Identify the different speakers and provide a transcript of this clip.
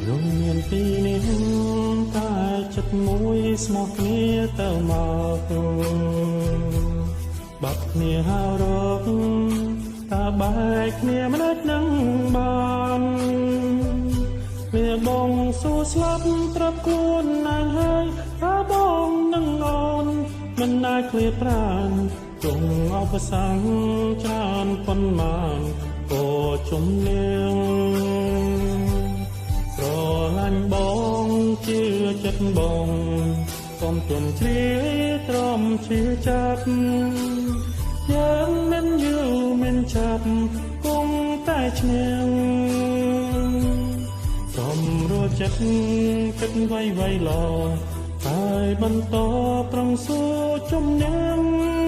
Speaker 1: រងមានពីនេះតែចិត្តមួយស្មោះគ្នាទៅមកបាក់គ្នាហៅរកតើបែកគ្នាមិនអាចនឹងបានវាបងសួរស្លាប់ត្រាប់ខ្លួនណាស់ហើយតើបងនឹងអូនមិនអាចឃ្លាតប្រាណចង់អបសាំងច្រើនប៉ុន្មានក៏ជំនឿស្រឡាញ់បងជឿចិត្តបងកុំទន់ជ្រាយទ្រាំជឿចាប់យើងមិនយូរមិនចាប់គង់តែឈ្នះសូមរួចចិត្តគិតໄວៗឡហើយបន្តប្រឹងសួរជំនឿ